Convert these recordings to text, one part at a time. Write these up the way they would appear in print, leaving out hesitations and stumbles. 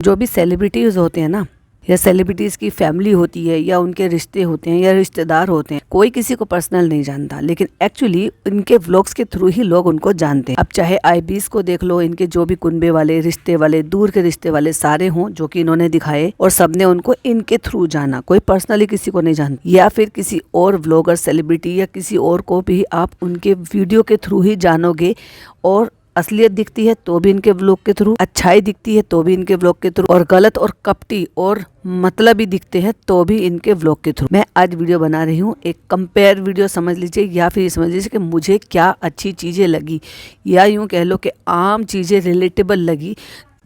जो भी सेलिब्रिटीज होते हैं ना, या सेलिब्रिटीज की फैमिली होती है, या उनके रिश्ते होते हैं, या रिश्तेदार होते हैं, कोई किसी को पर्सनल नहीं जानता, लेकिन एक्चुअली इनके व्लॉग्स के थ्रू ही लोग उनको जानते हैं। अब चाहे आईबीज को देख लो, इनके जो भी कुनबे वाले, रिश्ते वाले, दूर के रिश्ते वाले सारे हों जो कि इन्होंने दिखाए, और सबने उनको इनके थ्रू जाना, कोई पर्सनली किसी को नहीं जानता। या फिर किसी और व्लॉगर, सेलिब्रिटी या किसी और को भी आप उनके वीडियो के थ्रू ही जानोगे, और असलियत दिखती है तो भी इनके व्लॉग के थ्रू, अच्छाई दिखती है तो भी इनके व्लॉग के थ्रू, और गलत और कपटी और मतलबी दिखते हैं तो भी इनके व्लॉग के थ्रू। मैं आज वीडियो बना रही हूँ, एक कंपेयर वीडियो समझ लीजिए, या फिर समझ लीजिए कि मुझे क्या अच्छी चीज़ें लगी, या यूँ कह लो कि आम चीज़ें रिलेटेबल लगी,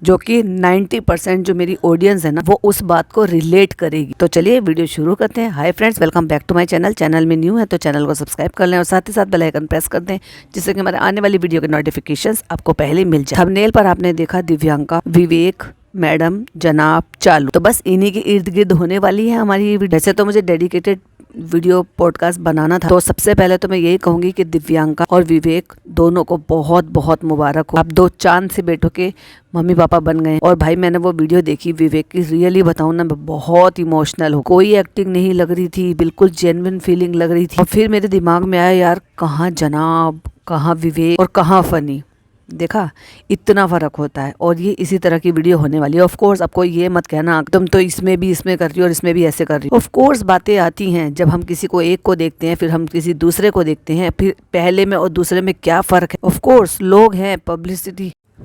जो कि 90% जो मेरी ऑडियंस है ना, वो उस बात को रिलेट करेगी। तो चलिए वीडियो शुरू करते हैं। Hi friends, welcome back to my channel. Channel में न्यू है तो चैनल को सब्सक्राइब कर लें, और साथ ही साथ बेल आइकन प्रेस कर दें, जिससे कि हमारे आने वाली वीडियो के नोटिफिकेशंस आपको पहले मिल जाए। थंबनेल पर आपने देखा दिव्यांका, विवेक, मैडम, जनाब, चालू, तो बस इन्हीं के इर्द गिर्द होने वाली है हमारी ये वीडियो। वैसे तो मुझे डेडिकेटेड वीडियो पॉडकास्ट बनाना था, तो सबसे पहले तो मैं यही कहूंगी कि दिव्यांका और विवेक दोनों को बहुत बहुत मुबारक हो। आप दो चांद से बेटों के मम्मी पापा बन गए। और भाई मैंने वो वीडियो देखी विवेक की, रियली बताऊं ना, मैं बहुत इमोशनल हूँ। कोई एक्टिंग नहीं लग रही थी, बिल्कुल जेन्युइन फीलिंग लग रही थी। और फिर मेरे दिमाग में आया, यार कहाँ जनाब, कहाँ विवेक और कहाँ फनी। देखा, इतना फर्क होता है। और ये इसी तरह की वीडियो होने वाली है। ऑफ कोर्स आपको ये मत कहना तुम तो इसमें भी इसमें कर रही हो और इसमें भी ऐसे कर रही हो। ऑफ कोर्स बातें आती हैं जब हम किसी को एक को देखते हैं, फिर हम किसी दूसरे को देखते हैं, फिर पहले में और दूसरे में क्या फर्क है। ऑफ कोर्स लोग हैं,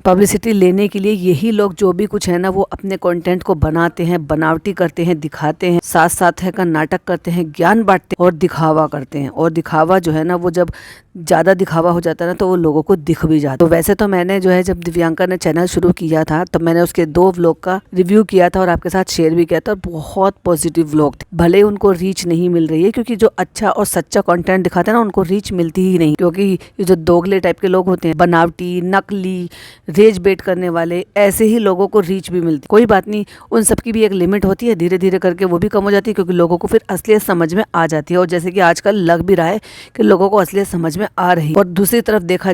पब्लिसिटी लेने के लिए यही लोग जो भी कुछ है ना, वो अपने कंटेंट को बनाते हैं, बनावटी करते हैं, दिखाते हैं, साथ साथ है का नाटक करते हैं, ज्ञान बांटते हैं और दिखावा करते हैं। और दिखावा जो है ना, वो जब ज़्यादा दिखावा हो जाता है ना, तो वो लोगों को दिख भी जाता है। तो वैसे तो मैंने जो है, जब दिव्यांका ने चैनल शुरू किया था, तो मैंने उसके 2 व्लॉग का रिव्यू किया था और आपके साथ शेयर भी किया था, और बहुत पॉजिटिव व्लॉग थे। भले उनको रीच नहीं मिल रही है, क्योंकि जो अच्छा और सच्चा कंटेंट दिखाते हैं ना, उनको रीच मिलती ही नहीं, क्योंकि ये जो दोगले टाइप के लोग होते हैं, बनावटी, नकली, रेज बेट करने वाले, ऐसे ही लोगों को रीच भी मिलती। कोई बात नहीं, उन सब की भी एक लिमिट होती है, धीरे धीरे करके वो भी कम हो जाती है, क्योंकि लोगों को फिर असलियत समझ में आ जाती है। और जैसे कि आजकल लग भी रहा है कि लोगों को असलियत समझ में आ रही है। और दूसरी तरफ देखा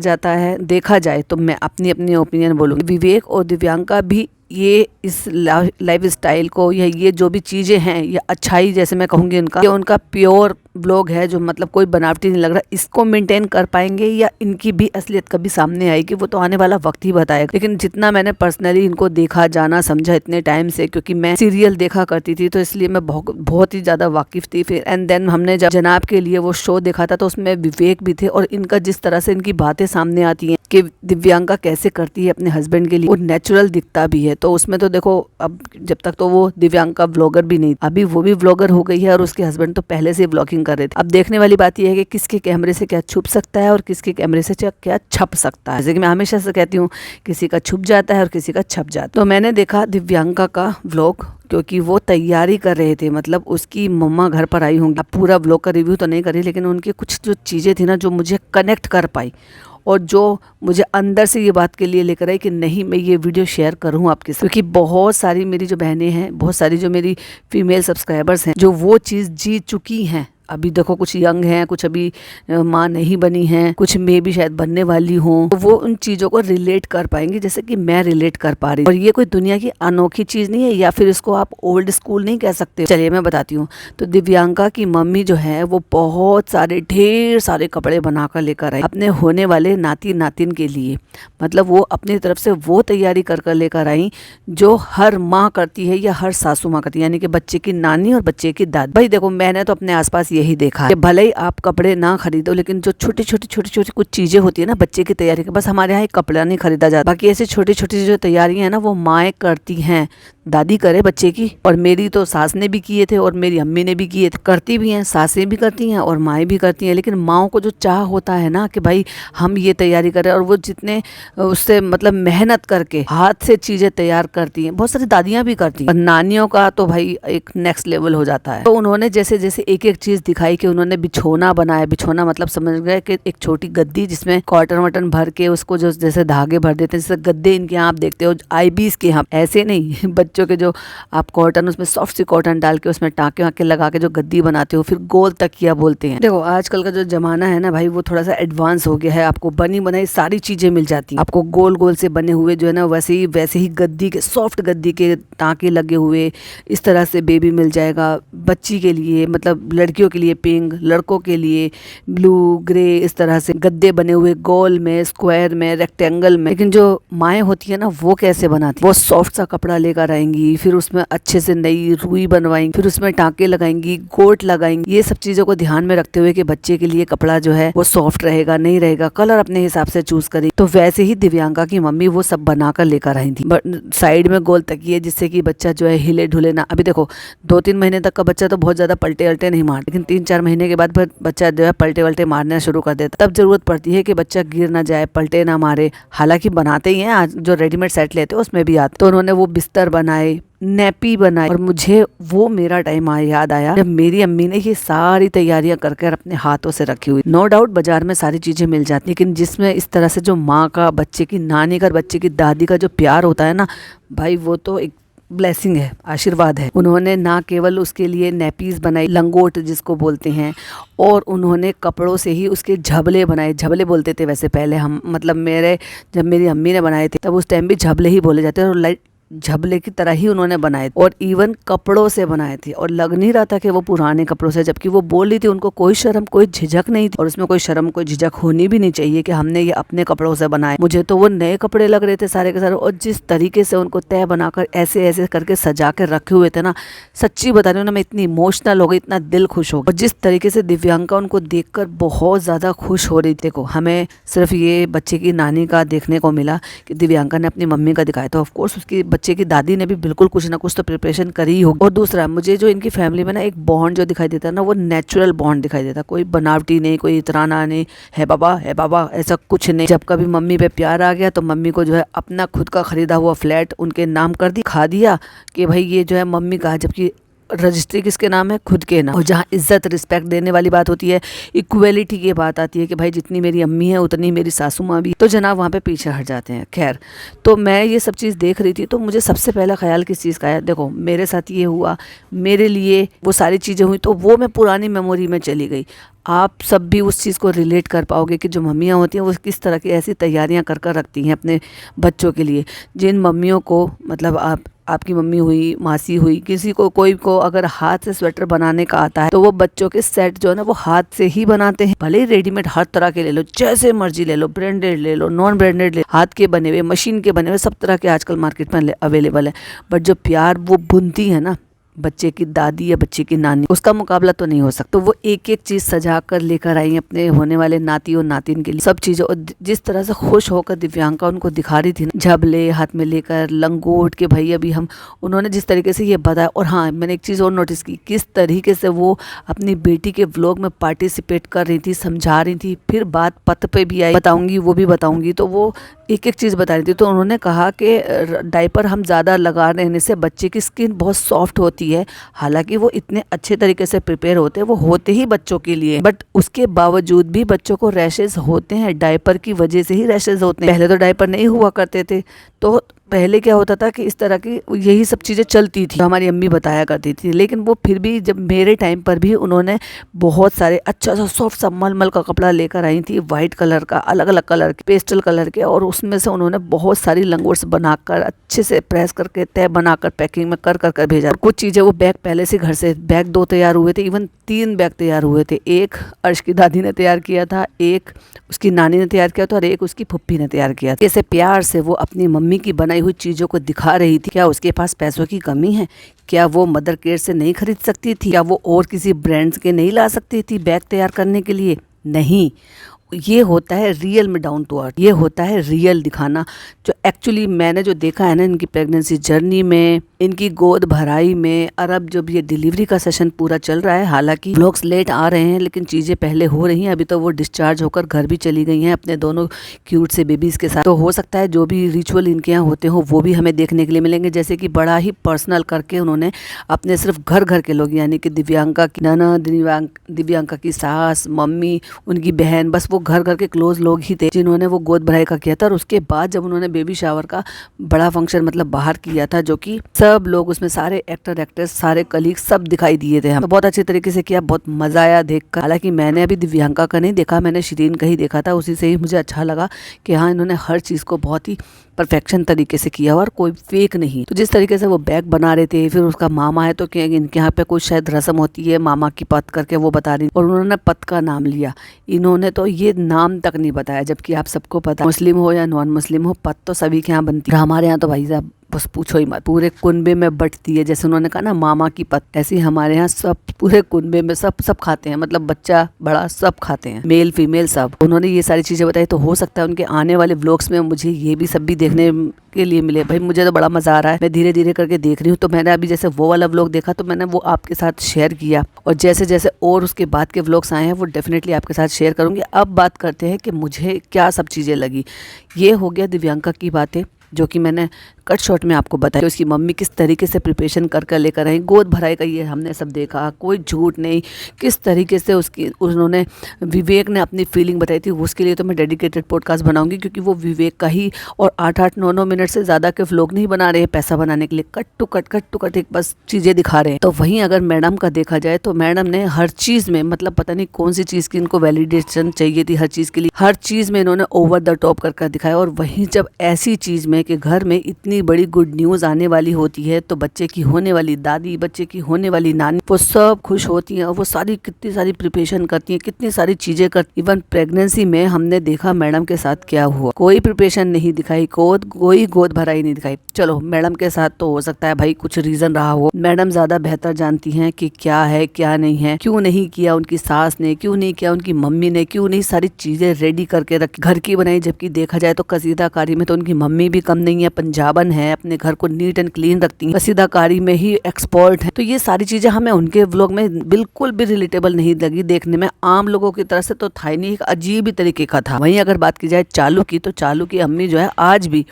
जाए तो मैं अपनी ओपिनियन बोलूँगी, विवेक और दिव्यांका भी ये इस लाइफ स्टाइल को, या ये जो भी चीज़ें हैं, या अच्छाई जैसे मैं कहूँगी उनका, ये उनका प्योर ब्लॉग है, जो मतलब कोई बनावटी नहीं लग रहा, इसको मेंटेन कर पाएंगे, या इनकी भी असलियत कभी सामने आएगी, वो तो आने वाला वक्त ही बताएगा। लेकिन जितना मैंने पर्सनली इनको देखा, जाना, समझा इतने टाइम से, क्योंकि मैं सीरियल देखा करती थी, तो इसलिए मैं बहुत ही ज़्यादा वाकिफ थी। फिर एंड देन हमने जब जनाब के लिए वो शो देखा था, तो उसमें विवेक भी थे, और इनका जिस तरह से इनकी बातें सामने आती हैं कि दिव्यांका कैसे करती है अपने हस्बैंड के लिए, वो नेचुरल दिखता भी है। तो उसमें तो देखो, अब जब तक तो वो दिव्यांका व्लॉगर भी नहीं, अभी वो भी व्लॉगर हो गई है, और उसके हस्बैंड तो पहले से व्लॉगिंग कर रहे थे। अब देखने वाली बात यह है कि किसके कैमरे से क्या छुप सकता है और किसके कैमरे से क्या छप सकता है। जैसे कि मैं हमेशा से कहती हूँ, किसी का छुप जाता है और किसी का छप जाता है। तो मैंने देखा दिव्यांका का व्लॉग, क्योंकि वो तैयारी कर रहे थे, मतलब उसकी मम्मा घर पर आई होंगी। अब पूरा व्लॉग का रिव्यू तो नहीं करी, लेकिन उनकी कुछ जो चीज़ें थी ना, जो मुझे कनेक्ट कर पाई, और जो मुझे अंदर से ये बात के लिए लेकर आई कि नहीं, मैं ये वीडियो शेयर करूँ आपके साथ, क्योंकि बहुत सारी मेरी जो बहनें हैं, बहुत सारी जो मेरी फीमेल सब्सक्राइबर्स हैं, जो वो चीज़ जी चुकी हैं। अभी देखो, कुछ यंग हैं, कुछ अभी माँ नहीं बनी हैं, कुछ मे भी शायद बनने वाली हों, तो वो उन चीज़ों को रिलेट कर पाएंगी, जैसे कि मैं रिलेट कर पा रही हूँ। और ये कोई दुनिया की अनोखी चीज़ नहीं है, या फिर इसको आप ओल्ड स्कूल नहीं कह सकते। चलिए मैं बताती हूँ। तो दिव्यांका की मम्मी जो है, वो बहुत सारे ढेर सारे कपड़े बनाकर लेकर आई अपने होने वाले नाती नातिन के लिए। मतलब वो अपनी तरफ से वो तैयारी कर लेकर आई, जो हर माँ करती है या हर सासू माँ करती है, यानी कि बच्चे की नानी और बच्चे की दादी। भाई देखो, मैंने तो अपने आसपास यही देखा कि भले ही आप कपड़े ना खरीदो, लेकिन जो छोटी छोटी कुछ चीजें होती है ना बच्चे की तैयारी के, बस हमारे यहाँ एक कपड़ा नहीं खरीदा जाता, बाकी ऐसी छोटी छोटी जो तैयारियां है ना, वो माएँ करती हैं, दादी करे बच्चे की। और मेरी तो सास ने भी किए थे, और मेरी अम्मी ने भी किए थे, करती भी हैं, सासें भी करती हैं और माएँ भी करती हैं। लेकिन माओ को जो चाह होता है ना कि भाई हम ये तैयारी करें, और वो जितने उससे मतलब मेहनत करके हाथ से चीजें तैयार करती हैं, बहुत सारी दादियां भी करती हैं, और नानियों का तो भाई एक नेक्स्ट लेवल हो जाता है। तो उन्होंने जैसे जैसे एक एक चीज दिखाई कि उन्होंने बिछोना बनाया। बिछोना मतलब समझ गए कि एक छोटी गद्दी जिसमें कॉटन वटन भर के उसको जो जैसे धागे भर देते हैं, जैसे गद्दे इनके यहाँ आप देखते हो आईबीज के यहाँ, ऐसे नहीं बच्चों के जो आप कॉटन उसमें सॉफ्ट सी कॉटन डाल के उसमें टाँके वाके लगा के जो गद्दी बनाते हो, फिर गोल तकिया बोलते हैं। देखो आजकल का जो जमाना है ना भाई, वो थोड़ा सा एडवांस हो गया है। आपको बनी बनाई सारी चीजें मिल जाती हैं। आपको गोल गोल से बने हुए जो है ना वैसे ही गद्दी के, सॉफ्ट गद्दी के टाँके लगे हुए इस तरह से बेबी मिल जाएगा। बच्ची के लिए मतलब लड़कियों के लिए पिंक, लड़कों के लिए ब्लू, ग्रे, इस तरह से गद्दे बने हुए गोल में, स्क्वायर में, रेक्टेंगल में। लेकिन जो माएँ होती है ना वो कैसे बनाती, वो सॉफ्ट सा कपड़ा लेकर आएंगी, फिर उसमें अच्छे से नई रुई बनवाएंगी, फिर उसमें टाँके लगाएंगी, गोट लगाएंगी। ये सब चीजों को ध्यान में रखते हुए कि बच्चे के लिए कपड़ा जो है वो सॉफ्ट रहेगा नहीं रहेगा, कलर अपने हिसाब से चूज करें। तो वैसे ही दिव्यांका की मम्मी वो सब बनाकर लेकर आई थी। साइड में गोल तकिए जिससे कि बच्चा जो है हिले ढुले ना। अभी देखो 2-3 महीने तक का बच्चा तो बहुत ज्यादा पलटे वलटे नहीं मारता, लेकिन 3-4 महीने के बाद बच्चा जो है पलटे वलटे मारना शुरू कर देता। तब जरूरत पड़ती है कि बच्चा गिर ना जाए, पलटे ना मारे। हालांकि बनाते ही हैं, आज जो रेडीमेड सेट लेते हैं उसमें भी आते। तो उन्होंने वो बिस्तर बनाए, नैपी बनाई, और मुझे वो मेरा टाइम याद आया जब मेरी अम्मी ने ये सारी तैयारियां करके अपने हाथों से रखी हुई। नो डाउट बाजार में सारी चीजें मिल जाती, लेकिन जिसमें इस तरह से जो माँ का बच्चे की, नानी का बच्चे की, दादी का जो प्यार होता है ना भाई, वो तो एक ब्लेसिंग है, आशीर्वाद है। उन्होंने ना केवल उसके लिए नैपीज बनाई, लंगोट जिसको बोलते हैं, और उन्होंने कपड़ों से ही उसके झबले बनाए। झबले बोलते थे वैसे पहले हम, मतलब जब मेरी अम्मी ने बनाए थे तब उस टाइम भी झबले ही बोले जाते, और लाइट झबले की तरह ही उन्होंने बनाए, और इवन कपड़ों से बनाए थे। और लग नहीं रहा था कि वो पुराने कपड़ों से, जबकि वो बोल रही थी उनको कोई शर्म कोई झिझक नहीं थी, और उसमें कोई शर्म कोई झिझक होनी भी नहीं चाहिए कि हमने ये अपने कपड़ों से बनाए। मुझे तो वो नए कपड़े लग रहे थे सारे के सारे, और जिस तरीके से उनको तय बनाकर ऐसे ऐसे करके सजा के रखे हुए थे ना, सच्ची बता रही हूँ ना, मैं इतनी इमोशनल हो गई, इतना दिल खुश हो गया। और जिस तरीके से दिव्यांका उनको देखकर बहुत ज्यादा खुश हो रही थी। देखो हमें सिर्फ ये बच्चे की नानी का देखने को मिला कि दिव्यांका ने अपनी मम्मी का दिखाया, तो ऑफकोर्स उसकी बच्चे की दादी ने भी बिल्कुल कुछ ना कुछ तो प्रिपरेशन करी होगी। और दूसरा, मुझे जो इनकी फैमिली में ना एक बॉन्ड जो दिखाई देता है ना, वो नेचुरल बॉन्ड दिखाई देता है। कोई बनावटी नहीं, कोई इतराना नहीं, है बाबा ऐसा कुछ नहीं। जब कभी मम्मी पे प्यार आ गया तो मम्मी को जो है अपना खुद का खरीदा हुआ फ्लैट उनके नाम कर दिखा दिया कि भाई ये जो है मम्मी का है, जबकि रजिस्ट्री किसके नाम है, खुद के नाम। और जहाँ इज्जत रिस्पेक्ट देने वाली बात होती है, इक्वलिटी की बात आती है कि भाई जितनी मेरी अम्मी है उतनी मेरी सासू माँ भी, तो जनाब वहाँ पे पीछे हट जाते हैं। खैर, तो मैं ये सब चीज़ देख रही थी तो मुझे सबसे पहला ख्याल किस चीज़ का आया, देखो मेरे साथ ये हुआ, मेरे लिए वो सारी चीज़ें हुई, तो वो मैं पुरानी मेमोरी में चली गई। आप सब भी उस चीज़ को रिलेट कर पाओगे कि जो मम्मियाँ होती हैं वो किस तरह की ऐसी तैयारियाँ कर कर रखती हैं अपने बच्चों के लिए। जिन मम्मियों को, मतलब आपकी मम्मी हुई, मासी हुई, किसी को, कोई को अगर हाथ से स्वेटर बनाने का आता है तो वो बच्चों के सेट जो है ना वो हाथ से ही बनाते हैं। भले ही रेडीमेड हर तरह के ले लो, जैसे मर्जी ले लो, ब्रांडेड ले लो, नॉन ब्रांडेड ले लो, हाथ के बने हुए, मशीन के बने हुए, सब तरह के आजकल मार्केट में अवेलेबल है। बट जो प्यार वो बुनती है ना बच्चे की दादी या बच्चे की नानी, उसका मुकाबला तो नहीं हो सकता। तो वो एक एक चीज सजा कर लेकर आई अपने होने वाले नाती और नातिन के लिए सब चीजें। और जिस तरह से खुश होकर दिव्यांका उनको दिखा रही थी, झबले हाथ में लेकर, लंगोट के भाई अभी हम, उन्होंने जिस तरीके से ये बताया। और हाँ, मैंने एक चीज और नोटिस की, किस तरीके से वो अपनी बेटी के व्लॉग में पार्टिसिपेट कर रही थी, समझा रही थी। फिर बात पत पे भी आई, बताऊंगी वो भी बताऊंगी, तो वो एक एक चीज बता रही थी। तो उन्होंने कहा कि डायपर हम ज्यादा लगा रहने से बच्चे की स्किन बहुत सॉफ्ट होती है। हालांकि वो इतने अच्छे तरीके से प्रिपेयर होते हैं, वो होते ही बच्चों के लिए, बट उसके बावजूद भी बच्चों को रैशेज होते हैं, डायपर की वजह से ही रैशेज होते हैं। पहले तो डायपर नहीं हुआ करते थे, तो पहले क्या होता था कि इस तरह की यही सब चीज़ें चलती थी, हमारी अम्मी बताया करती थी। लेकिन वो फिर भी जब मेरे टाइम पर भी उन्होंने बहुत सारे अच्छा सा सॉफ्ट सा मलमल का कपड़ा लेकर आई थी, वाइट कलर का, अलग अलग कलर के, पेस्टल कलर के, और उसमें से उन्होंने बहुत सारी लंगोट्स बनाकर अच्छे से प्रेस करके तय बनाकर पैकिंग में कर कर भेजा। कुछ चीज़ें वो बैग पहले से घर से, बैग 2 तैयार हुए थे, इवन 3 बैग तैयार हुए थे। एक अर्श की दादी ने तैयार किया था, एक उसकी नानी ने तैयार किया था, और एक उसकी फुप्पी ने तैयार किया था। ऐसे प्यार से वो अपनी मम्मी की बनाई हुई चीज़ों को दिखा रही थी। क्या उसके पास पैसों की कमी है? क्या वो मदर केयर से नहीं खरीद सकती थी? क्या वो और किसी ब्रांड्स के नहीं ला सकती थी बैग तैयार करने के लिए? नहीं, ये होता है रियल में डाउन टू अर्थ, ये होता है रियल दिखाना। जो एक्चुअली मैंने जो देखा है ना इनकी प्रेगनेंसी जर्नी में, इनकी गोद भराई में, और अब जब ये डिलीवरी का सेशन पूरा चल रहा है, हालांकि व्लॉग्स लेट आ रहे हैं लेकिन चीज़ें पहले हो रही हैं। अभी तो वो डिस्चार्ज होकर घर भी चली गई हैं अपने दोनों क्यूट से बेबीज़ के साथ। तो हो सकता है जो भी रिचुअल इनके यहाँ होते हो वो भी हमें देखने के लिए मिलेंगे। जैसे कि बड़ा ही पर्सनल करके उन्होंने अपने सिर्फ घर के लोग, यानी कि दिव्यांका की ननद, दिव्यांका की सास, मम्मी, उनकी बहन, बस वो घर के क्लोज लोग ही थे जिन्होंने वो गोद भराई का किया था। और उसके बाद जब उन्होंने बेबी शावर का बड़ा फंक्शन मतलब बाहर किया था, जो कि सब लोग उसमें, सारे एक्टर एक्ट्रेस, सारे कलीग सब दिखाई दिए थे। हम तो बहुत अच्छे तरीके से किया, बहुत मजा आया देखकर। हालांकि मैंने अभी दिव्यांका का नहीं देखा, मैंने शिरीन का ही देखा था। उसी से ही मुझे अच्छा लगा कि हाँ, इन्होंने हर चीज़ को बहुत ही परफेक्शन तरीके से किया और कोई फेक नहीं। तो जिस तरीके से वो बैग बना रहे थे, फिर उसका मामा है तो इनके यहाँ पे कुछ शायद रस्म होती है मामा की पत करके, वो बता रही, और उन्होंने पत का नाम लिया। इन्होंने तो ये नाम तक नहीं बताया, जबकि आप सबको पता, मुस्लिम हो या नॉन मुस्लिम हो, पत तो सभी के यहाँ बनती है। हमारे यहाँ तो भाई साहब बस पूछो ही मत, पूरे कुनबे में बटती है। जैसे उन्होंने कहा ना मामा की पत, ऐसे ही हमारे यहाँ सब पूरे कुनबे में सब खाते हैं, मतलब बच्चा बड़ा सब खाते हैं, मेल फीमेल सब। उन्होंने ये सारी चीजें बताई, तो हो सकता है उनके आने वाले व्लॉग्स में मुझे ये भी सब भी देखने के लिए मिले। भाई मुझे तो बड़ा मजा आ रहा है, मैं धीरे धीरे करके देख रही हूँ। तो मैंने अभी जैसे वो वाला व्लॉग देखा तो मैंने वो आपके साथ शेयर किया, और जैसे जैसे और उसके बाद के व्लॉग्स आए हैं वो डेफिनेटली आपके साथ शेयर करूंगी। अब बात करते हैं कि मुझे क्या सब चीजें लगी। ये हो गया दिव्यांका की बातें, जो कि मैंने कट शॉट में आपको बताया। उसकी मम्मी किस तरीके से प्रिपरेशन कर लेकर आई, गोद भराई का ये हमने सब देखा, कोई झूठ नहीं, किस तरीके से उन्होंने विवेक ने अपनी फीलिंग बताई थी। उसके लिए तो मैं डेडिकेटेड पॉडकास्ट बनाऊंगी, क्योंकि वो विवेक का ही, और 8-8, 9-9 मिनट से ज़्यादा के व्लॉग नहीं बना रहे हैं पैसा बनाने के लिए, कट टू कट एक बस चीज़ें दिखा रहे हैं। तो वहीं अगर मैडम का देखा जाए तो मैडम ने हर चीज़ में, मतलब पता नहीं कौन सी चीज़ की इनको वैलिडेशन चाहिए थी, हर चीज़ के लिए, हर चीज़ में इन्होंने ओवर द टॉप करके दिखाया। और वहीं जब ऐसी चीज़ में कि घर में इतनी बड़ी गुड न्यूज़ आने वाली होती है, तो बच्चे की होने वाली दादी, बच्चे की होने वाली नानी, वो सब खुश होती हैं, और वो सारी कितनी सारी प्रिपरेशन करती हैं, कितनी सारी चीजें करती। इवन प्रेगनेंसी में हमने देखा मैडम के साथ क्या हुआ, कोई प्रिपरेशन नहीं दिखाई, कोई गोद भराई नहीं दिखाई। चलो मैडम के साथ तो हो सकता है भाई कुछ रीजन रहा हो, मैडम ज्यादा बेहतर जानती हैं कि क्या है क्या नहीं है, क्यों नहीं किया उनकी सास ने, क्यों नहीं किया उनकी मम्मी ने, क्यों नहीं सारी चीजें रेडी करके रखी, घर की बनाई। जबकि देखा जाए तो कसीदाकारी में तो उनकी मम्मी भी कम नहीं है, पंजाबन है, अपने घर को नीट एंड क्लीन रखती हैं, कसीदाकारी में ही एक्सपर्ट है। तो ये सारी चीजें हमें उनके व्लॉग में बिल्कुल भी रिलेटेबल नहीं लगी देखने में, आम लोगों की तरह से तो था ही नहीं, एक अजीब ही तरीके का था। वहीं अगर बात की जाए चालू की, तो चालू की अम्मी जो है आज भी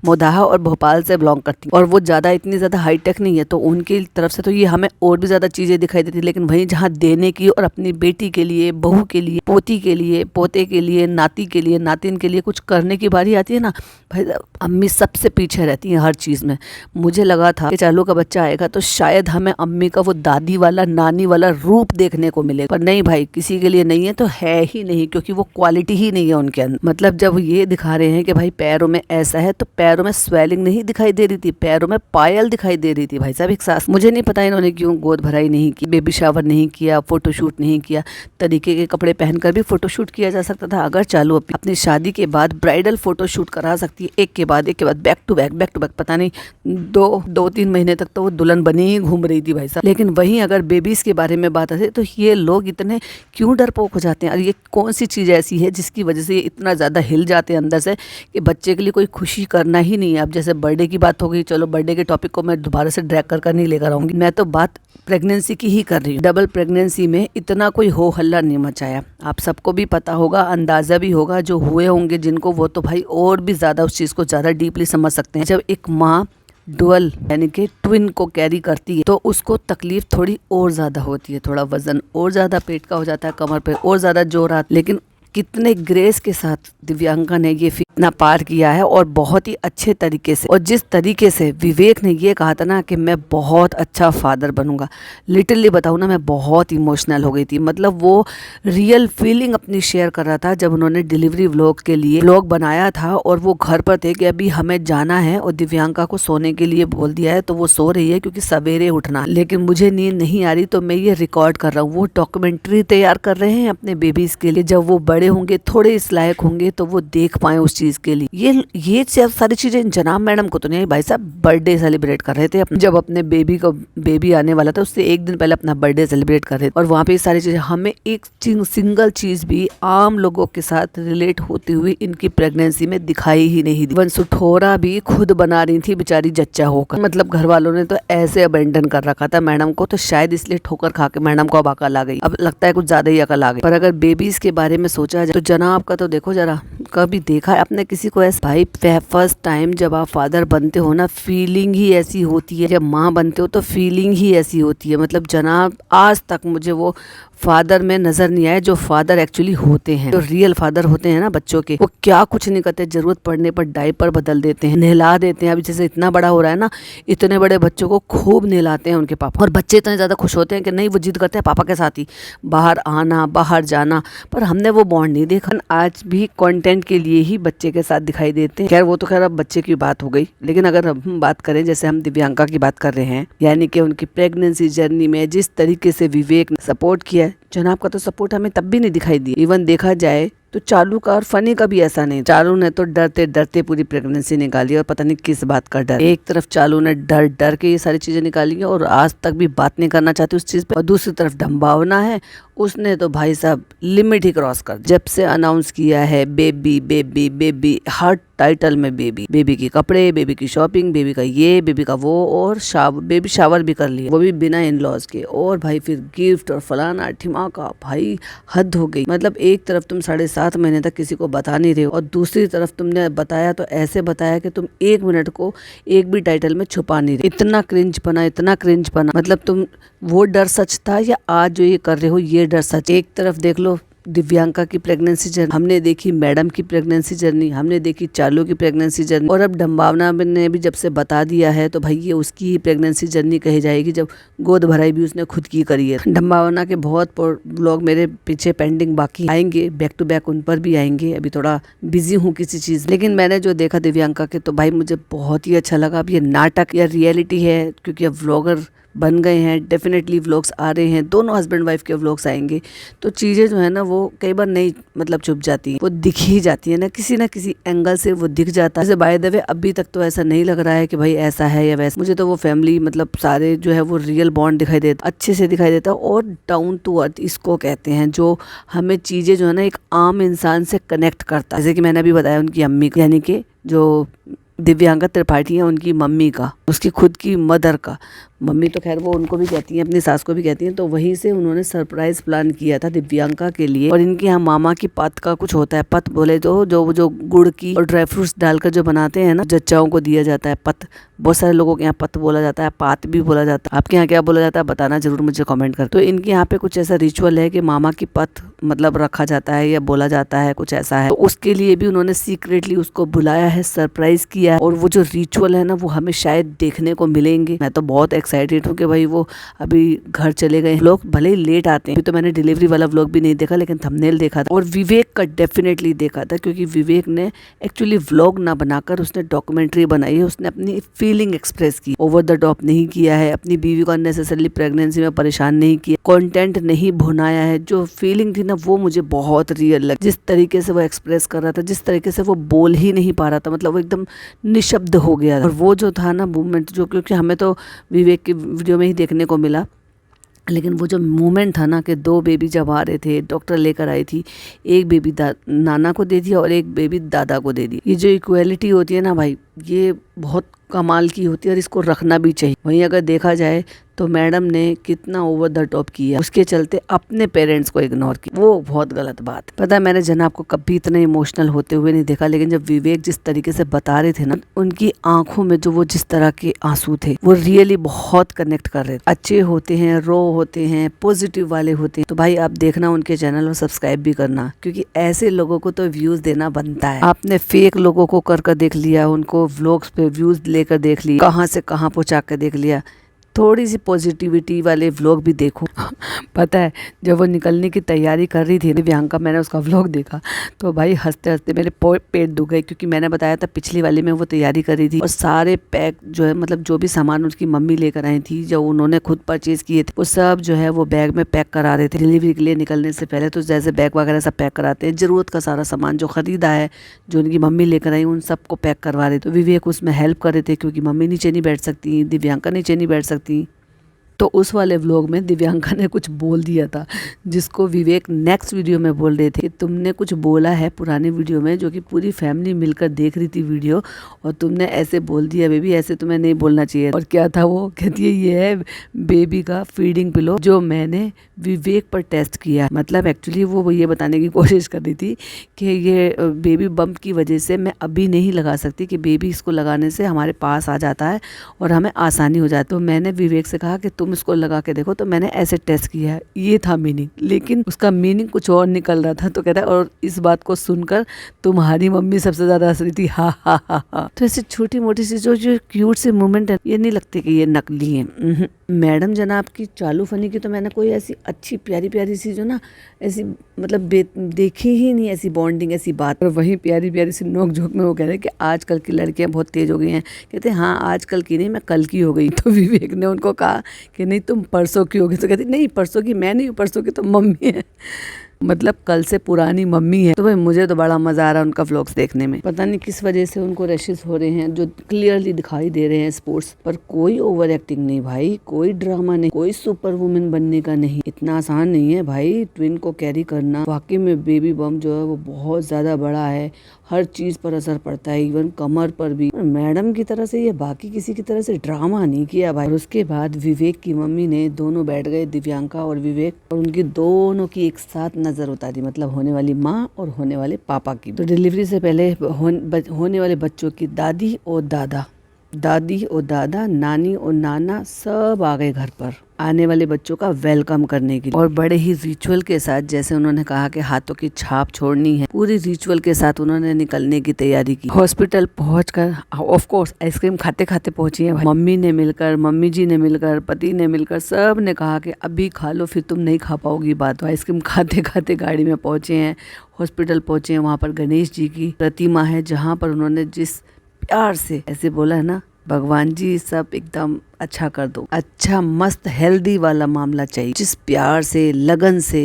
मोदाहा और भोपाल से बिलोंग करती है, और वो इतनी ज्यादा हाईटेक नहीं है, तो उनकी तरफ से तो ये हमें और भी ज्यादा चीजें दिखाई देती। लेकिन वहीं जहाँ देने की और अपनी बेटी के लिए, बहू के लिए, पोती के लिए, पोते के लिए, नाती के लिए, नातिन के लिए कुछ करने की बारी आती है ना, भाई अम्मी सबसे पीछे रहती है हर चीज में। मुझे लगा था कि चालू का बच्चा आएगा तो शायद हमें अम्मी का वो दादी वाला, नानी वाला रूप देखने को मिलेगा, पर नहीं भाई, किसी के लिए नहीं है तो है ही नहीं, क्योंकि वो क्वालिटी ही नहीं है उनके अंदर। मतलब जब ये दिखा रहे हैं कि भाई पैरों में ऐसा है, तो पैरों में स्वेलिंग नहीं दिखाई दे रही थी, पैरों में पायल दिखाई दे रही थी। भाई साहब एक सास, मुझे नहीं पता इन्होंने क्यों गोद भराई नहीं की, बेबी शावर नहीं किया, फोटोशूट नहीं किया। तरीके के कपड़े पहनकर भी फोटोशूट किया जा सकता था। अगर चालू अपनी शादी के बाद ब्राइडल फोटोशूट करा सकती है, एक के बाद बैक टू बैक, पता नहीं 2-3 महीने तक तो वो दुल्हन बनी ही घूम रही थी भाई साहब। लेकिन वहीं अगर बेबीज के बारे में बात आती तो ये लोग इतने क्यों डरपोक हो जाते हैं, और ये कौन सी चीज़ ऐसी है जिसकी वजह से ये इतना ज़्यादा हिल जाते हैं अंदर से कि बच्चे के लिए कोई खुशी करना ही नहीं है। अब जैसे बर्थडे की बात हो गई, चलो बर्थडे के टॉपिक को मैं दोबारा से ड्रैग कर नहीं लेकर आऊंगी, मैं तो बात प्रेगनेंसी की ही कर रही हूँ। डबल प्रेगनेंसी में इतना कोई हो हल्ला नहीं मचाया, आप सबको भी पता होगा, अंदाजा भी होगा, जो हुए होंगे जिनको, वो तो भाई और भी ज़्यादा उस चीज़ को ज़्यादा डीपली समझ सकते हैं। जब एक माँ डुअल यानी कि ट्विन को कैरी करती है तो उसको तकलीफ थोड़ी और ज़्यादा होती है, थोड़ा वजन और ज़्यादा पेट का हो जाता है, कमर पे और ज़्यादा जोर आता है। लेकिन कितने ग्रेस के साथ दिव्यांका ने ये इतना पार किया है, और बहुत ही अच्छे तरीके से। और जिस तरीके से विवेक ने ये कहा था ना कि मैं बहुत अच्छा फादर बनूंगा, लिटरली बताऊँ ना, मैं बहुत इमोशनल हो गई थी। मतलब वो रियल फीलिंग अपनी शेयर कर रहा था जब उन्होंने डिलीवरी व्लॉग के लिए व्लॉग बनाया था, और वो घर पर थे कि अभी हमें जाना है, और दिव्यांका को सोने के लिए बोल दिया है, तो वो सो रही है क्योंकि सवेरे उठना। लेकिन मुझे नींद नहीं आ रही, तो मैं ये रिकॉर्ड कर रहा हूँ। वो डॉक्यूमेंट्री तैयार कर रहे हैं अपने बेबीज के लिए, जब वो बड़े बड़े होंगे, थोड़े इस लायक होंगे तो वो देख पाए उस चीज के लिए। ये सारी चीजें जनाब मैडम को तो नहीं। भाई साहब बर्थडे सेलिब्रेट कर रहे थे जब अपने बेबी आने वाला था उससे एक दिन पहले अपना बर्थडे सेलिब्रेट कर रहे थे, और वहाँ पे सारी चीजें हमें एक सिंगल चीज भी आम लोगों के साथ रिलेट होती हुई इनकी प्रेगनेंसी में दिखाई ही नहीं दी। वंसुठोरा भी खुद बना रही थी बेचारी जच्चा होकर, मतलब घर वालों ने तो ऐसे अबेंडन कर रखा था मैडम को, तो शायद इसलिए ठोकर खा के मैडम को अब अकल आ गई। अब लगता है कुछ ज्यादा ही अकल आ गई। पर अगर बेबीज के बारे में सोचा जाए तो जनाब का तो देखो जरा, कभी देखा है आपने किसी को ऐसा? भाई फर्स्ट टाइम जब आप फादर बनते हो ना, फीलिंग ही ऐसी होती है, जब माँ बनते हो तो फीलिंग ही ऐसी होती है। मतलब जनाब आज तक मुझे वो फादर में नजर नहीं आए जो फादर एक्चुअली होते हैं, जो रियल फादर होते हैं ना बच्चों के, वो क्या कुछ नहीं करते, जरूरत पड़ने पर डायपर बदल देते हैं, नहला देते हैं। अभी जैसे इतना बड़ा हो रहा है ना, इतने बड़े बच्चों को खूब नहलाते हैं उनके पापा, और बच्चे इतने ज्यादा खुश होते हैं कि नहीं, वो जिद करते हैं पापा के साथ ही बाहर आना बाहर जाना। पर हमने वो बॉन्ड नहीं देखा, आज भी कंटेंट के लिए ही बच्चे के साथ दिखाई देते हैं। खैर वो तो खैर अब बच्चे की बात हो गई, लेकिन अगर हम बात करें जैसे हम दिव्यांका की बात कर रहे हैं, यानी कि उनकी प्रेगनेंसी जर्नी में जिस तरीके से विवेक ने सपोर्ट किया, जनाब का तो सपोर्ट हमें तब भी नहीं दिखाई दिया। इवन देखा जाए तो चालू का और फनी का भी ऐसा नहीं। चालू ने तो डरते डरते पूरी प्रेगनेंसी निकाली, और पता नहीं किस बात का डर। एक तरफ चालू ने डर डर के ये सारी चीजें निकाली है और आज तक भी बात नहीं करना चाहती उस चीज पे, और दूसरी तरफ डम्बावना है, उसने तो भाई साहब लिमिट ही क्रॉस कर दी। जब से अनाउंस किया है बेबी बेबी बेबी, हर टाइटल में बेबी, बेबी के कपड़े, बेबी की शॉपिंग, बेबी का ये, बेबी का वो, और बेबी शावर भी कर लिया, वो भी बिना इन लॉज के, और भाई फिर गिफ्ट और फलाना ठिमाका। भाई हद हो गई। मतलब एक तरफ तुम 7.5 महीने तक किसी को बता नहीं रहे हो, और दूसरी तरफ तुमने बताया तो ऐसे बताया कि तुम 1 मिनट को एक भी टाइटल में छुपा नहीं रहे। इतना क्रिंज बना, इतना क्रिंज बना। मतलब तुम वो डर सच था या आज जो ये कर रहे हो ये डर सच? एक तरफ देख लो दिव्यांका की प्रेगनेंसी जर्नी, हमने देखी मैडम की प्रेगनेंसी जर्नी, हमने देखी चालू की प्रेगनेंसी जर्नी, और अब डम्बावना ने भी जब से बता दिया है तो भाई ये उसकी ही प्रेगनेंसी जर्नी कही जाएगी, जब गोद भराई भी उसने खुद की करी है। डम्बावना के बहुत व्लॉग मेरे पीछे पेंडिंग बाकी आएंगे, बैक टू बैक उन पर भी आएंगे। अभी थोड़ा बिजी हूँ किसी चीज, लेकिन मैंने जो देखा दिव्यांका के तो भाई मुझे बहुत ही अच्छा लगा। अब ये नाटक या रियलिटी है, क्योंकि अब व्लॉगर बन गए हैं, डेफिनेटली व्लॉग्स आ रहे हैं, दोनों हस्बैंड वाइफ के व्लॉग्स आएंगे, तो चीज़ें जो है ना वो कई बार नहीं मतलब छुप जाती हैं, वो दिख ही जाती है ना किसी एंगल से वो दिख जाता है। जैसे बाय द वे अभी तक तो ऐसा नहीं लग रहा है कि भाई ऐसा है या वैसा। मुझे तो वो फैमिली मतलब सारे जो है वो रियल बॉन्ड दिखाई देता, अच्छे से दिखाई देता, और डाउन टू अर्थ इसको कहते हैं, जो हमें चीज़ें जो है ना एक आम इंसान से कनेक्ट करता है। जैसे कि मैंने अभी बताया उनकी अम्मी, यानी कि जो दिव्यांका त्रिपाठी है उनकी मम्मी का, उसकी खुद की मदर का, मम्मी तो खैर वो उनको भी कहती हैं, अपनी सास को भी कहती हैं, तो वहीं से उन्होंने सरप्राइज प्लान किया था दिव्यांका के लिए। और इनके यहाँ मामा की पत का कुछ होता है, पत बोले तो जो गुड़ की और ड्राई फ्रूट्स डालकर जो बनाते हैं ना, जच्चाओं को दिया जाता है पत। बहुत सारे लोगों के यहाँ पत बोला जाता है, पात भी बोला जाता है। आपके यहाँ क्या बोला जाता है बताना जरूर मुझे कमेंट कर। तो इनके यहाँ पे कुछ ऐसा रिचुअल है कि मामा की पत मतलब रखा जाता है या बोला जाता है, कुछ ऐसा है, तो उसके लिए भी उन्होंने सीक्रेटली उसको बुलाया है, सरप्राइज किया है। और वो जो रिचुअल है ना वो हमें शायद देखने को मिलेंगे। मैं तो बहुत एक्साइटेड हूँ कि भाई वो अभी घर चले गए। व्लॉग भले ही लेट आते हैं, अभी तो मैंने डिलीवरी वाला व्लॉग भी नहीं देखा, लेकिन थंबनेल देखा था, और विवेक का डेफिनेटली देखा था, क्योंकि विवेक ने एक्चुअली व्लॉग ना बनाकर उसने डॉक्यूमेंट्री बनाई है। उसने अपनी फीलिंग एक्सप्रेस की, ओवर द टॉप नहीं किया है, अपनी बीवी को अननेसेसरली प्रेगनेंसी में परेशान नहीं किया, कंटेंट नहीं भुनाया है। जो फीलिंग थी ना वो मुझे बहुत रियल लगी, जिस तरीके से वो एक्सप्रेस कर रहा था, जिस तरीके से वो बोल ही नहीं पा रहा था, मतलब वो एकदम निशब्द हो गया था। और वो जो था ना मूवमेंट, जो क्योंकि हमें तो विवेक की वीडियो में ही देखने को मिला, लेकिन वो जो मोमेंट था ना कि 2 बेबी जब आ रहे थे, डॉक्टर लेकर आई थी, एक बेबी नाना को दे दिया और एक बेबी दादा को दे दी। ये जो इक्वालिटी होती है ना भाई, ये बहुत कमाल की होती है और इसको रखना भी चाहिए। वहीं अगर देखा जाए तो मैडम ने कितना ओवर द टॉप किया, उसके चलते अपने पेरेंट्स को इग्नोर किया, वो बहुत गलत बात। पता है मैंने जनाब को कभी इतना इमोशनल होते हुए नहीं देखा, लेकिन जब विवेक जिस तरीके से बता रहे थे ना, उनकी आंखों में जो वो जिस तरह के आंसू थे, वो रियली बहुत कनेक्ट कर रहे थे। अच्छे होते हैं, रो होते हैं, पॉजिटिव वाले होते हैं, तो भाई आप देखना उनके चैनल और सब्सक्राइब भी करना, क्योंकि ऐसे लोगों को तो व्यूज देना बनता है। आपने फेक लोगों को कर देख लिया, उनको व्लॉग्स पे व्यूज लेकर देख लिया, कहाँ से कहाँ पहुँचा कर देख लिया, थोड़ी सी पॉजिटिविटी वाले व्लॉग भी देखो। पता है जब वो निकलने की तैयारी कर रही थी दिव्यांका, मैंने उसका व्लॉग देखा तो भाई हंसते हंसते मेरे पेट दुख गए, क्योंकि मैंने बताया था पिछली वाली में वो तैयारी कर रही थी और सारे पैक जो है मतलब जो भी सामान उसकी मम्मी लेकर आई थी, जो उन्होंने खुद परचेज किए थे, वो सब जो है वो बैग में पैक करा रहे थे डिलीवरी के लिए निकलने से पहले। तो जैसे बैग वगैरह सब पैक कराते हैं, जरूरत का सारा सामान जो खरीदा है, जो उनकी मम्मी लेकर आई, उन सबको पैक करवा रहे। तो विवेक उसमें हेल्प कर रहे थे, क्योंकि मम्मी नीचे नहीं बैठ सकती, दिव्यांका नीचे नहीं बैठ सकती। तो उस वाले व्लॉग में दिव्यांका ने कुछ बोल दिया था, जिसको विवेक नेक्स्ट वीडियो में बोल रहे थे कि तुमने कुछ बोला है पुराने वीडियो में, जो कि पूरी फैमिली मिलकर देख रही थी वीडियो, और तुमने ऐसे बोल दिया बेबी, ऐसे तुम्हें नहीं बोलना चाहिए। और क्या था वो, कहती है ये है बेबी का फीडिंग पिलो जो मैंने विवेक पर टेस्ट किया। मतलब एक्चुअली वो ये बताने की कोशिश कर रही थी कि ये बेबी बम्प की वजह से मैं अभी नहीं लगा सकती, कि बेबी इसको लगाने से हमारे पास आ जाता है और हमें आसानी हो जाती है। तो मैंने विवेक से कहा कि तुम इसको लगा के देखो, तो मैंने ऐसे टेस्ट किया है, ये था मीनिंग। लेकिन उसका मीनिंग कुछ और निकल रहा था। तो कहता है और इस बात को सुनकर तुम्हारी मम्मी सबसे ज्यादा हंस रही थी, हा हा हा हा। तो ऐसी छोटी मोटी सी जो क्यूट से मूवमेंट है, ये नहीं लगती कि ये नकली है। मैडम जनाब की चालू फनी की तो मैंने कोई ऐसी अच्छी प्यारी प्यारी सी जो ना ऐसी मतलब देखी ही नहीं, ऐसी बॉन्डिंग, ऐसी बात। और वहीं प्यारी प्यारी सी नोक झोंक में वो कह रहे हैं कि आजकल की लड़कियां बहुत तेज हो गई हैं। कहते हैं हाँ आजकल की नहीं, मैं कल की हो गई। तो विवेक ने उनको कहा कि नहीं तुम परसों की हो गई। तो कहती नहीं परसों की मैं नहीं हूँ, परसों की तो मम्मी है, मतलब कल से पुरानी मम्मी है। तो भाई मुझे तो बड़ा मजा आ रहा है उनका व्लॉग्स देखने में। पता नहीं किस वजह से उनको रैशेस हो रहे हैं, जो क्लियरली दिखाई दे रहे हैं स्पोर्ट्स पर। कोई ओवर एक्टिंग नहीं भाई, कोई ड्रामा नहीं, कोई सुपर वुमेन बनने का नहीं। इतना आसान नहीं है भाई ट्विन को कैरी करना। वाकई में बेबी बम जो है वो बहुत ज्यादा बड़ा है, हर चीज पर असर पड़ता है, इवन कमर पर भी। मैडम की तरह से या बाकी किसी की तरह से ड्रामा नहीं किया भाई। और उसके बाद विवेक की मम्मी ने दोनों बैठ गए, दिव्यांका और विवेक, और उनकी दोनों की एक साथ नजर उतारी, मतलब होने वाली माँ और होने वाले पापा की। तो डिलीवरी से पहले होने वाले बच्चों की दादी और दादा, दादी और दादा, नानी और नाना सब आ गए घर पर आने वाले बच्चों का वेलकम करने के लिए। और बड़े ही रिचुअल के साथ, जैसे उन्होंने कहा कि हाथों की छाप छोड़नी है, पूरी रिचुअल के साथ उन्होंने निकलने की तैयारी की। हॉस्पिटल पहुंचकर ऑफ कोर्स आइसक्रीम खाते खाते पहुंची है। मम्मी ने मिलकर, मम्मी जी ने मिलकर, पति ने मिलकर, सब ने कहा कि अभी खा लो फिर तुम नहीं खा पाओगी बात। तो आइसक्रीम खाते खाते गाड़ी में पहुंचे हैं, हॉस्पिटल पहुंचे हैं। वहाँ पर गणेश जी की प्रतिमा है, जहाँ पर उन्होंने जिस प्यार से ऐसे बोला है ना, भगवान जी सब एकदम अच्छा कर दो, अच्छा मस्त हेल्दी वाला मामला चाहिए। जिस प्यार से लगन से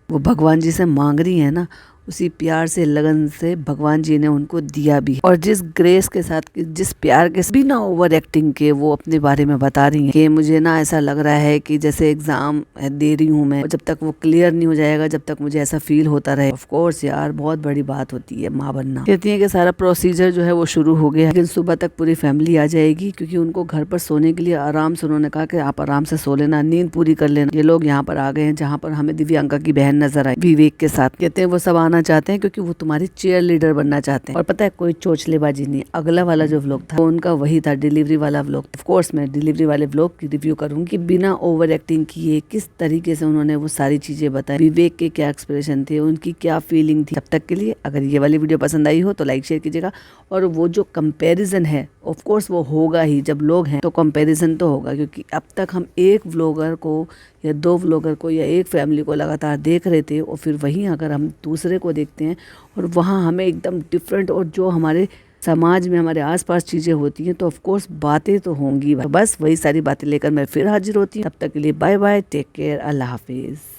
वो भगवान जी से मांग रही है ना, उसी प्यार से लगन से भगवान जी ने उनको दिया भी। और जिस ग्रेस के साथ, जिस प्यार के, बिना ओवर एक्टिंग के वो अपने बारे में बता रही हैं कि मुझे ना ऐसा लग रहा है कि जैसे एग्जाम दे रही हूँ मैं, जब तक वो क्लियर नहीं हो जाएगा जब तक मुझे ऐसा फील होता रहे। ऑफ कोर्स यार बहुत बड़ी बात होती है माँ बनना। कहती है कि सारा प्रोसीजर जो है वो शुरू हो गया है, लेकिन सुबह तक पूरी फैमिली आ जाएगी, क्योंकि उनको घर पर सोने के लिए आराम से, उन्होंने कहा कि आप आराम से सो लेना, नींद पूरी कर लेना। ये लोग यहाँ पर आ गए हैं जहाँ पर हमें दिव्यांका की बहन नजर आई विवेक के साथ। कहते हैं वो सब आना चाहते हैं क्योंकि वो तुम्हारी चेयर लीडर बनना चाहते हैं। और पता है कोई चोचलेबाजी नहीं, अगला वाला जो व्लॉग था वो उनका वही था, डिलीवरी वाला व्लॉग। ऑफ कोर्स मैं डिलीवरी वाले व्लॉग की रिव्यू करूंगी बिना ओवर एक्टिंग किए, किस तरीके से उन्होंने वो सारी चीजें बताई, विवेक के क्या एक्सप्रेशन थे, उनकी क्या फीलिंग थी। तब तक के लिए अगर ये वाली वीडियो पसंद आई हो तो लाइक शेयर कीजिएगा। और वो जो कंपैरिजन है ऑफ कोर्स वो होगा ही, जब लोग हैं तो कंपैरिजन तो होगा, क्योंकि अब तक हम एक व्लॉगर को या दो व्लॉगर को या एक फैमिली को लगातार देख रहे थे, और फिर वहीं अगर हम दूसरे को देखते हैं और वहाँ हमें एकदम डिफरेंट, और जो हमारे समाज में हमारे आसपास चीज़ें होती हैं, तो ऑफ कोर्स बातें तो होंगी। बस वही सारी बातें लेकर मैं फिर हाजिर होती हूँ। तब तक के लिए बाय बाय, टेक केयर, अल्लाह हाफिज़।